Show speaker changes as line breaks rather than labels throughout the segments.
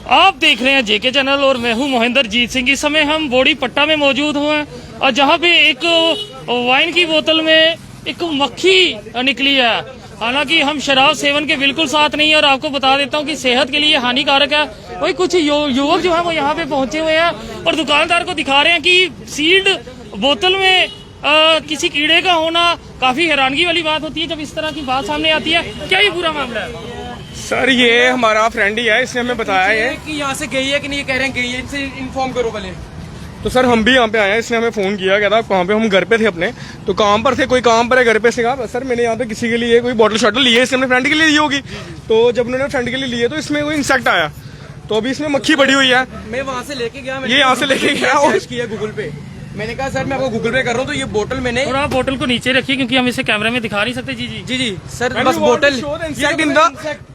आप देख रहे हैं जेके चैनल और मैं हूं मोहिंदर जीत सिंह। इस समय हम बोड़ी पट्टा में मौजूद हुए और जहां पे एक वाइन की बोतल में एक मक्खी निकली है। हालांकि हम शराब सेवन के बिल्कुल साथ नहीं है और आपको बता देता हूं कि सेहत के लिए हानिकारक है। वही कुछ युवक जो है वो यहाँ पे पहुंचे हुए हैं और दुकानदार को दिखा रहे हैं कि सील्ड बोतल में किसी कीड़े का होना काफी हैरानगी वाली बात होती है जब इस तरह की बात सामने आती है। क्या ये पूरा मामला है?
सर ये हमारा फ्रेंड ही है, इसने हमें बताया है
कि यहाँ से गई है कि नहीं, कह रहे हैं गई है, इनसे इन्फॉर्म करो पहले।
तो सर हम भी यहाँ पे आए हैं, इसने हमें फोन किया, कहता कहाँ पे, हम घर पे थे अपने, तो काम पर थे, कोई काम पर है घर पे से कहा सर मैंने यहाँ पे किसी के लिए कोई बॉटल शॉटल ली है, इसने अपने फ्रेंड के लिए ली होगी। तो जब उन्होंने फ्रेंड के लिए लिए तो इसमें कोई इंसेक्ट आया, तो अभी इसमें मक्खी पड़ी हुई है।
मैं वहाँ से लेके गया,
ये यहाँ से लेके गया और
किया गूगल पे। मैंने कहा सर मैं आपको गूगल पे कर रहा हूँ, तो ये बोतल मैंने
और आप बोतल को नीचे रखिए क्योंकि हम इसे कैमरे में दिखा नहीं सकते। जी जी
जी सर बस बोतल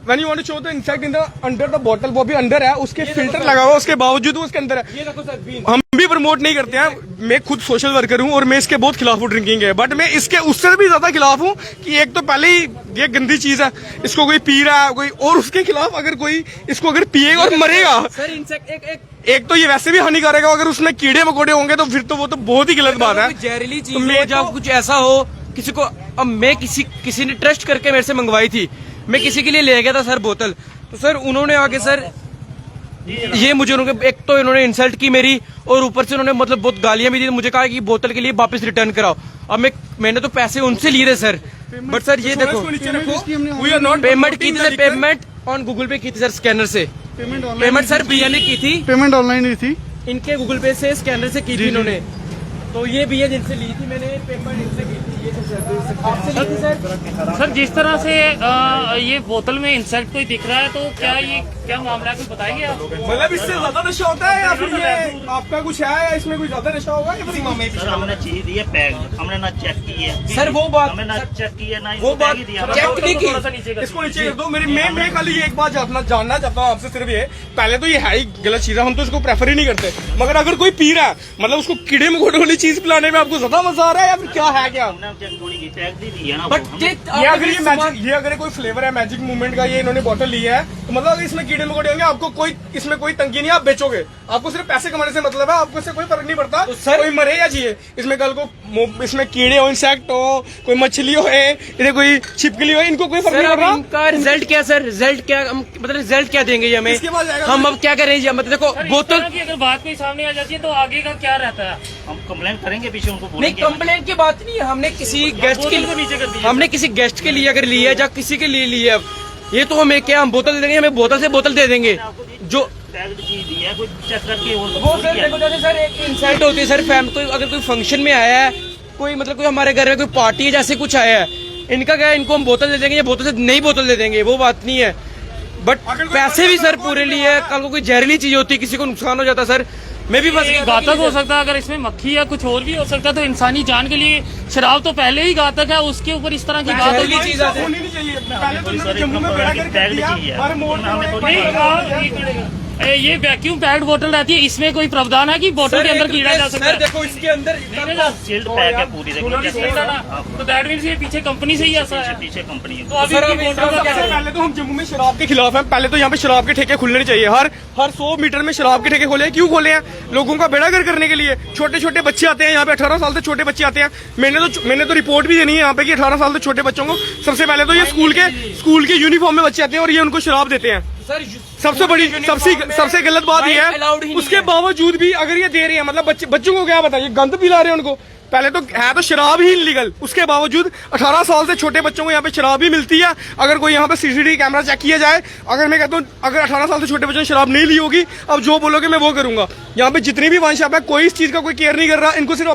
When you want to show the insect in the under the bottle, वो भी अंदर है, उसके फिल्टर लगा हुआ, उसके बावजूद वो उसके अंदर है।
ये देखो सर,
हम भी प्रमोट नहीं करते हैं, मैं खुद सोशल वर्कर हूँ और मैं इसके बहुत खिलाफ हूँ ड्रिंकिंग है, बट मैं इसके उससे भी ज्यादा खिलाफ हूँ कि एक तो पहले ही ये गंदी चीज है, इसको कोई पी रहा है कोई, और उसके खिलाफ अगर कोई इसको अगर पिएगा और मरेगा।
सर इंसेक्ट
एक तो ये वैसे भी हानिकारक है, अगर उसमें कीड़े मकोड़े होंगे तो फिर तो वो तो बहुत ही गलत बात है।
जहरीली चीज
तो
हो, जब कुछ ऐसा हो किसी को। अब मैं किसी ने ट्रस्ट करके मेरे से मंगवाई थी, मैं किसी के लिए ले गया था सर बोतल, तो सर उन्होंने आके सर ये मुझे उन्होंने एक तो इन्होंने इंसल्ट की मेरी, और ऊपर से उन्होंने मतलब बहुत गालियां भी दी। मुझे कहा कि बोतल के लिए वापस रिटर्न कराओ। अब मैंने तो पैसे उनसे लिए थे सर, बट सर ये देखो पेमेंट की थी सर, पेमेंट ऑन गूगल पे की थी सर, स्कैनर से पेमेंट सर भैया ने की थी,
पेमेंट ऑनलाइन हुई थी
इनके गूगल पे से स्कैनर से की थी इन्होंने। तो ये भैया जिनसे ली थी मैंने पेमेंट इनसे की थी, ये आपसे ली थी सर।
सर जिस तरह से ये बोतल में इंसेक्ट कोई दिख रहा है तो क्या मामला है, कुछ बताएंगे आप?
मतलब इससे ज्यादा नशा होता है या फिर ये आपका कुछ है या इसमें कोई ज्यादा नशा होगा या फिर
सर हमने चीज दी है पैक, हमने ना चेक की है
सर, वो बात
हमने ना चेक की है ना
वो बात
चेक नहीं की, इसको नीचे कर दो। मैं खाली एक बात जानना चाहता हूँ आपसे, सिर्फ ये, पहले तो ये है ही गलत चीज है, हम तो इसको प्रेफर ही नहीं करते, मगर अगर कोई पी रहा है मतलब उसको कीड़े मकोड़े वाली चीज पिलाने में आपको ज्यादा मजा आ रहा है या फिर क्या है? क्या ये अगर कोई फ्लेवर है मैजिक मूवमेंट का, ये इन्होंने बोतल ली है, तो मतलब अगर इसमें कीड़े मकोड़े होंगे आपको इसमें कोई तंगी नहीं, आप बेचोगे, आपको सिर्फ पैसे कमाने से मतलब है, आपको इससे कोई फर्क नहीं पड़ता कोई मरे या जिए। इसमें कल को इसमें कीड़े हो, इंसेक्ट हो, कोई मछली हो, इधर कोई छिपकली हो, इनको कोई फर्क नहीं पड़ रहा।
इनका रिजल्ट क्या सर, रिजल्ट क्या, मतलब रिजल्ट क्या देंगे हमें, हम अब क्या करें? मतलब देखो बोतल
की अगर बात कोई सामने आ जाती है तो आगे का क्या रहता है?
हम कंप्लेंट करेंगे, पीछे उनको
नहीं,
बोलेंगे।
कंप्लेंट की बात नहीं है, हमने किसी गेस्ट के हमने किसी गेस्ट के लिए अगर ली है या किसी के लिए ली है, ये तो हमें क्या, हम बोतल दे देंगे, हमें बोतल से बोतल दे देंगे जो
चीज दी है, कोई चेक करके
वो सर देखो जैसे सर एक इंसल्ट होती है सर फैम, कोई अगर कोई फंक्शन में आया है, कोई मतलब कोई हमारे घर में कोई पार्टी है जैसे कुछ आया है, इनका क्या है, इनको हम बोतल दे देंगे या बोतल से नहीं बोतल दे देंगे, वो बात नहीं है, बट पैसे भी सर पूरे लिए। कल को कोई जहरीली चीज होती है, किसी को नुकसान हो जाता सर, मैं भी बस
घातक हो सकता है। अगर इसमें मक्खी या कुछ और भी हो सकता है तो इंसानी जान के लिए शराब तो पहले ही घातक है, उसके ऊपर इस तरह की घातक
चीज आती है।
होनी नहीं चाहिए। पहले तो जम्मू में बेड़ा कर दिया, हर मोड़
नहीं, ये वैक्यूम पैक्ड बोतल रहती है, इसमें कोई प्रावधान है कि बोतल के अंदर कीड़ा जा सकता है?
देखो इसके अंदर
सील्ड पैक है पूरी, देखो
तो दैट मींस ये पीछे कंपनी से ही ऐसा है,
पीछे कंपनी है।
तो अभी की बोतल का क्या है?
पहले तो हम जम्मू में शराब के खिलाफ हैं, पहले तो यहाँ पे शराब के ठेके खुलने चाहिए, हर 100 मीटर में शराब के ठेके खोले। क्यों खोले हैं? लोगों का बेड़ा गर्क करने के लिए। छोटे छोटे बच्चे आते हैं यहाँ पे, 18 साल से छोटे बच्चे आते हैं। मैंने तो रिपोर्ट भी देनी है यहाँ पे कि 18 साल से छोटे बच्चों को सबसे पहले तो ये स्कूल के यूनिफॉर्म में बच्चे आते हैं और ये उनको शराब देते हैं। सबसे बड़ी सबसे गलत बात यह है, उसके बावजूद भी अगर ये दे रहे हैं, मतलब बच्चों को क्या बताइए, गंद पिला रहे हैं उनको। पहले तो है तो शराब ही इलीगल, उसके बावजूद 18 साल से छोटे बच्चों को यहाँ पे शराब भी मिलती है। अगर कोई यहाँ पे सीसीटीवी कैमरा चेक किया जाए, अगर मैं कहता हूँ अगर 18 साल से छोटे बच्चों ने शराब नहीं ली होगी, अब जो बोलोगे मैं वो करूंगा। यहाँ पे जितनी भी वाइन शॉप है, कोई इस चीज का कोई केयर नहीं कर रहा, इनको सिर्फ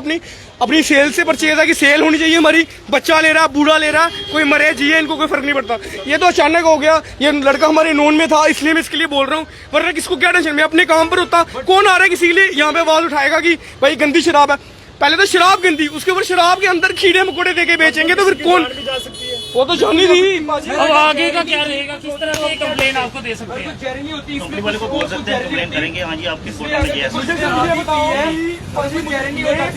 अपनी सेल से परचेज है कि सेल होनी चाहिए हमारी। बच्चा ले रहा, बूढ़ा ले रहा, कोई मरे जिए, इनको कोई फर्क नहीं पड़ता। ये तो अचानक हो गया, ये लड़का हमारे नोन में था इसलिए मैं इसके लिए बोल रहा हूँ, वरना किसको क्या टेंशन, मैं अपने काम पर होता। कौन आ रहा है किसी के लिए यहाँ पे आवाज उठाएगा कि भाई गंदी शराब है? पहले तो शराब गंदी, उसके ऊपर शराब के अंदर कीड़े मकोड़े देके बेचेंगे तो फिर कौन? वो तो जानी थी।
अब आगे का क्या रहेगा, किस तरह से कंप्लेन आपको दे सकते हैं?
कंपनी वाले को बोल सकते हैं, कंप्लेन करेंगे, हाँ जी आपकी फोटो में ये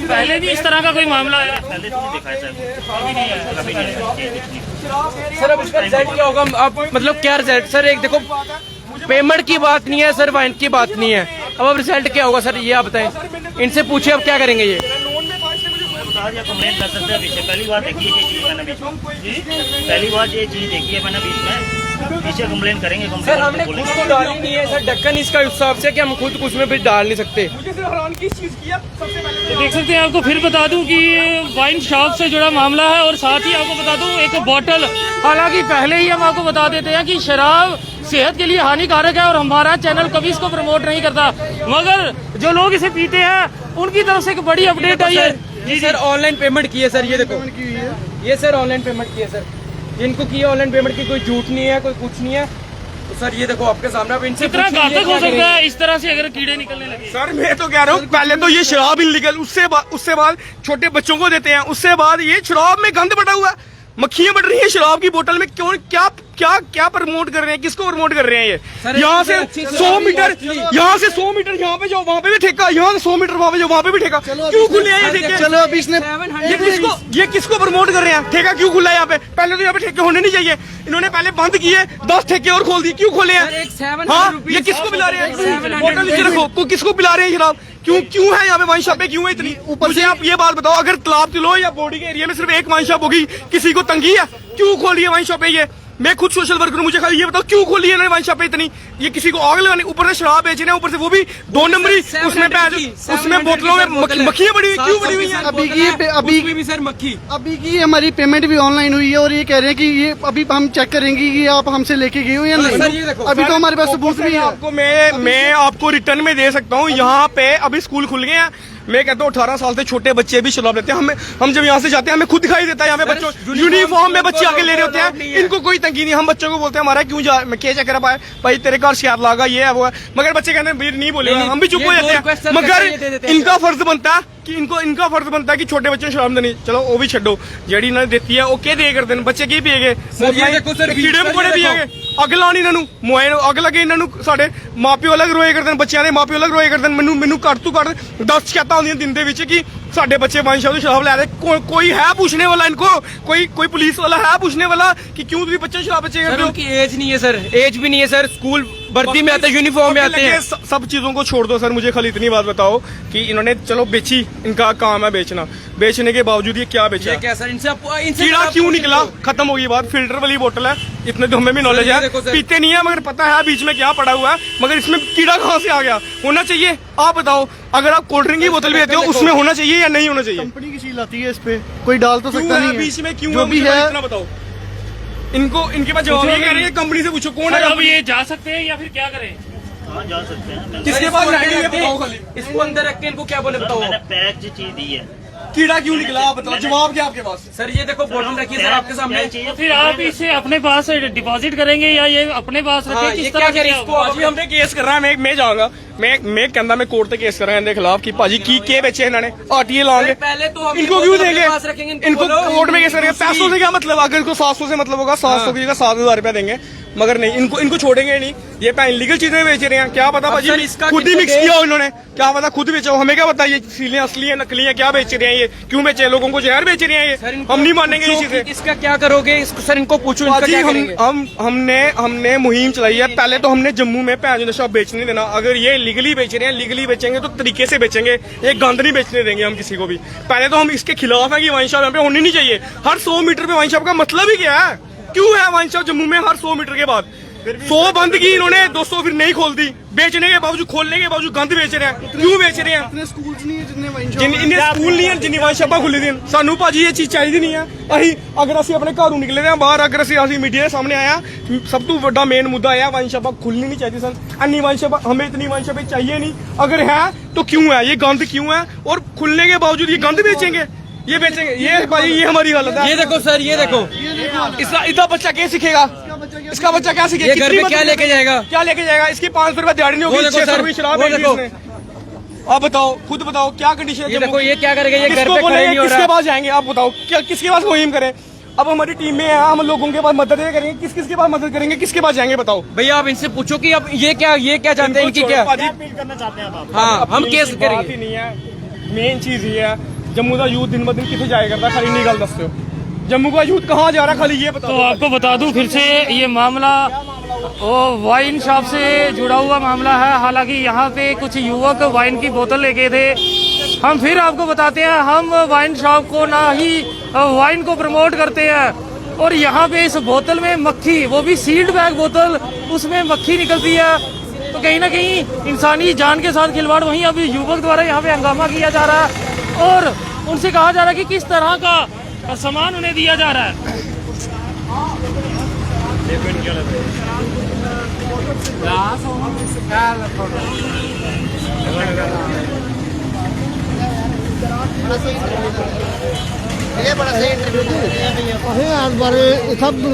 पहले भी इस तरह का कोई मामला आया?
पहले तो नहीं देखा है सर,
अभी नहीं आया।
कभी नहीं आया।
सर अब उसका रिजल्ट क्या होगा? आप मतलब क्या रिजल्ट सर? एक देखो पेमेंट की बात नहीं है सर, वाइन की बात नहीं है। अब रिजल्ट क्या होगा सर, ये आप बताएं, इनसे पूछे अब क्या करेंगे ये।
बता दिया, कंप्लेंट कर सकते हैं पीछे। पहली बार देखी है ये चीज मैंने बीच में, पहली बार ये चीज देखी है मैंने बीच में। पीछे कंप्लेंट करेंगे,
सर हमने खुद को डाली नहीं है सर, ढक्कन इसका हिसाब से कि हम खुद उसमें भी डाल नहीं सकते।
देख सकते हैं, आपको फिर बता दूं कि वाइन शॉप से जुड़ा मामला है और साथ ही आपको बता दूं एक बोतल, हालांकि पहले ही हम आपको बता देते हैं कि शराब सेहत के लिए हानिकारक है और हमारा चैनल कभी इसको प्रमोट नहीं करता, मगर जो लोग इसे पीते हैं उनकी तरफ से एक बड़ी अपडेट आई है।
जी सर ऑनलाइन पेमेंट की है सर, ये देखो ये सर ऑनलाइन पेमेंट की है सर, जिनको की है ऑनलाइन पेमेंट की, कोई झूठ नहीं है, कोई कुछ नहीं है। तो सर ये देखो आपके सामने, अब इनसे
कितना घातक हो सकता है इस तरह से अगर कीड़े निकलने लगे।
सर मैं तो कह रहा हूँ, पहले तो ये शराब इलीगल, उससे बाद छोटे बच्चों को देते हैं, उससे बाद ये शराब में गंद बटा हुआ है, मक्खियां बढ़ रही हैं शराब की बोतल में। क्यों, क्या क्या क्या प्रमोट कर रहे हैं, किसको प्रमोट कर रहे हैं ये? यहाँ से 100 मीटर, यहाँ से 100 मीटर यहाँ पे जाओ, वहाँ पे भी ठेका, यहाँ से 100 मीटर वहाँ पे जाओ, वहाँ पे भी ठेका। क्यों खुले हैं ये ठेके?
चलो अभी इसने
ये किसको प्रमोट कर रहे हैं? ठेका क्यों खुला है यहाँ पे? पहले तो यहाँ पे ठेके होने नहीं चाहिए, इन्होंने पहले बंद किए, 10 ठेके और खोल दिए। क्यों खोले हैं? हाँ, ये किसको पिला रहे हैं? बोतल नीचे रखो, किसको पिला रहे हैं शराब? क्यों है यहाँ पे वाइन शॉप पे, क्यों है इतनी? मुझे आप ये बात बताओ, अगर तालाब तिलो या बॉडी के एरिया में सिर्फ एक वाइन शॉप होगी, किसी को तंगी है? क्यों खोली है वाइन शॉप पे ये? मैं खुद सोशल वर्कर हूँ, मुझे खाली ये बताओ क्यों खोली है वाइन शॉप पे इतनी? ये किसी को आग लगाने, ऊपर से शराब बेचने, ऊपर से वो भी 2 नंबरी, उसमें बोतलों में मक्खियां बड़ी हुई, क्यों बड़ी हुई है?
अभी भी सर मक्खी,
अभी की हमारी पेमेंट भी ऑनलाइन हुई है और ये कह रहे हैं कि ये अभी हम चेक करेंगे कि आप हमसे लेके गए हो या
सर, ये
नहीं।
देखो,
अभी तो हमारे पास सबूत भी है।
आपको मैं आपको रिटर्न में दे सकता हूँ। यहाँ पे अभी स्कूल खुल गए हैं, मैं कहता हूँ 18 साल से छोटे बच्चे भी शराब लेते हैं। हम जब यहाँ से जाते हैं हमें खुद दिखाई देता है, यहाँ पे बच्चों यूनिफॉर्म में बच्चे आके ले रहे होते हैं, इनको कोई तंगी नहीं। हम बच्चों को बोलते हैं हमारा क्यों जा, क्या चक्कर है भाई तेरे घर शियार लागा, ये है वो है, मगर बच्चे कहते हैं नहीं बोले, हम भी चुप हो जाते हैं। मगर इनका फर्ज बनता है कि इनका फर्ज बनता है कि छोटे बच्चे शराब देनी, चलो वो भी छो, जेडी इन्होंने देती है वो क्या दे करते हैं, बच्चे की पिएगे, कीड़े मकोड़े पिएगे, अग लानी इन्हों मोए अग लगे, इन्हों साडे मापिओ अलग रोए करते हैं, बच्चों के मापिओ अलग रोए करते हैं। मैनू घट तो घट 10 शिकायतां आउंदियां दिन दे विच कि साडे बच्चे वाइन शॉप शराब लै रहे। कोई है पूछने वाला इनको? कोई पुलिस वाला है पूछने वाला कि क्यों तुम बच्चे शराब बच्चे करते हो?
उनकी एज नहीं है सर, एज भी नहीं है सर, स्कूल वर्दी में आते हैं, यूनिफॉर्म में आते हैं।
सब चीजों को छोड़ दो सर, मुझे खाली इतनी बात बताओ कि इन्होंने चलो बेची, इनका काम है बेचना, बेचने के बावजूद ये क्या बेचा?
क्या सर, इनसे
कीड़ा क्यों निकला? खत्म हो गई बात। फिल्टर वाली बोतल है, इतने तो हमें भी नॉलेज है, पीते नहीं है मगर पता है बीच में क्या पड़ा हुआ है, मगर इसमें कीड़ा कहाँ से आ गया? होना चाहिए, आप बताओ, अगर आप कोल्ड ड्रिंक की बोतल भी देते हो उसमें होना चाहिए या नहीं होना चाहिए?
कंपनी की सील आती है, इस पे कोई डाल तो सकता नहीं है।
बीच में क्यों
जो भी है
इतना बताओ। इनके पास जवाब नहीं कह रहे हैं, कंपनी से पूछो कौन है।
अब ये जा सकते हैं या फिर क्या करें?
हाँ जा सकते हैं।
किसके पास लाइटिंग है बताओ खाली।
इसको अंदर रख के इनको क्या बोले बताओ।
मैंने पैक चीज दी है।
कीड़ा क्यों निकला आप बताओ, जवाब क्या आपके पास?
सर ये देखो बोतल रखी है सर आपके सामने,
तो फिर आप इसे अपने पास डिपॉजिट करेंगे या ये अपने पास रखें?
ये
किस
क्या
तरह
करें
से
इसको?
भाजी हमने केस कर रहा है, मैं जाऊंगा, मैं कहता मैं कोर्ट से केस कर रहा है इनके खिलाफ कि भाजी की के बेचे इन्होंने, आरटीए लाएंगे,
पहले तो हम
इनको क्यों देंगे?
रखेंगे
इनको कोर्ट में केस करेंगे। पैसों से क्या मतलब? अगर इनको 700 से मतलब होगा, 700 की जगह 7,000 रुपया देंगे, मगर नहीं, इनको छोड़ेंगे नहीं। ये इलीगल चीजें बेच रहे हैं, क्या पता भाजी खुद ही मिक्स किया इन्होंने, क्या पता खुद बेचा हो, हमें क्या पता ये सीलें असली है नकली है, क्या बेच रहे हैं ये, क्यों बेचे? लोगों को जहर बेच रहे हैं ये, हम नहीं मानेंगे ये चीजें।
इसका क्या करोगे? इसको सर इनको पूछो, इनका क्या करेंगे?
हमने मुहिम चलाई है। पहले तो हमने जम्मू में पैंज नशा बेचने देना, अगर ये लीगली बेच रहे हैं, लीगली बेचेंगे तो तरीके से बेचेंगे, ये गंद नहीं बेचने देंगे हम किसी को भी। पहले तो हम इसके खिलाफ है कि वाइन शॉप यहाँ पे होनी नहीं चाहिए। हर 100 मीटर पे वाइन शॉप का मतलब ही क्या है? क्यों है वाइन शॉप जम्मू में हर 100 मीटर के बाद? 100 बंद की इन्होंने, 200 फिर नहीं खोल दी, बेचने के बावजूद, खोलने के बावजूद गंद बेच रहे हैं। क्यों बेच रहे हैं?
इतने स्कूल नहीं है जितने वाइन शॉप
जिन्हें स्कूल नहीं है, जिन्हें वाइन शॉपां खुली दी सानू भाजी ये चीज चाहिए नहीं है। अही अगर असं अपने घरों निकले हैं बाहर, अगर असं मीडिया के सामने आया, सब तो बड़ा मेन मुद्दा है वाइन शॉपां खुलनी नहीं चाहिए सन। अन्नी वाइन शॉप, हमें इतनी वाइन शॉपें चाहिए नहीं, अगर है तो क्यों है? ये गंद क्यों है? और खुलने के बावजूद ये गंद बेचेंगे, ये बेचेंगे, ये भाई ये हमारी हालत है।
ये देखो सर, ये देखो,
इसका इतना बच्चा क्या सीखेगा? इसका बच्चा क्या सीखेगा?
ये घर पे क्या लेके जाएगा?
क्या लेके जाएगा? इसकी 500 रुपए दिहाड़ी नहीं होगी, 600 रुपए शराब है इसने। आप बताओ, खुद बताओ क्या कंडीशन है?
ये देखो ये क्या करेगा? ये घर पे खड़े नहीं हो रहा।
किसके पास जाएंगे आप बताओ? क्या किसके पास मुहिम करें? अब हमारी टीम में है, हम लोगों के पास मदद करेंगे, किसके पास मदद करेंगे, किसके पास जाएंगे बताओ?
भैया आप इनसे पूछो कि अब ये क्या चाहते हैं, इनकी क्या?
अपील करना चाहते हैं आप?
हाँ हम केस
बात
करेंगे।
ही नहीं है, मेन चीज ये है, जम्मू का यूथ दिन ब दिन कितने जाया करता है, खाली नहीं गल दसते हो। जम्मू का यूथ कहाँ जा रहा है, खाली ये बताओ।
तो आपको बता दूं फिर से, ये मामला वाइन शॉप से जुड़ा हुआ मामला है। हालांकि यहाँ पे कुछ युवक वाइन की बोतल लेके थे। हम फिर आपको बताते हैं, हम वाइन शॉप को ना ही वाइन को प्रमोट करते हैं। और यहाँ पे इस बोतल में मक्खी, वो भी सील्ड बैग बोतल, उसमें मक्खी निकलती है। तो कहीं ना कहीं इंसानी जान के साथ खिलवाड़। वहीं अभी युवक द्वारा यहाँ पे हंगामा किया जा रहा है और उनसे कहा जा रहा है कि किस तरह का सामान उन्हें दिया जा रहा है।
ये बड़ा सही इंटरव्यू है आज बारे सब
तो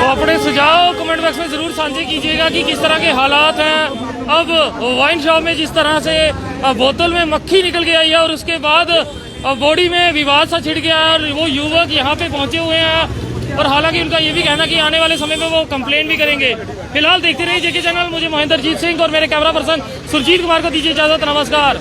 अपने सुझाव कमेंट बॉक्स में जरूर साझे कीजिएगा कि किस तरह के हालात हैं। अब वाइन शॉप में जिस तरह से बोतल में मक्खी निकल के आई है और उसके बाद बॉडी में विवाद सा छिड़ गया और वो युवक यहाँ पे पहुंचे हुए हैं। और हालांकि उनका ये भी कहना कि आने वाले समय में वो कंप्लेंट भी करेंगे। फिलहाल देखते रहिए जेके चैनल। मुझे महेंद्रजीत सिंह और मेरे कैमरा पर्सन सुरजीत कुमार को दीजिए इजाजत। नमस्कार।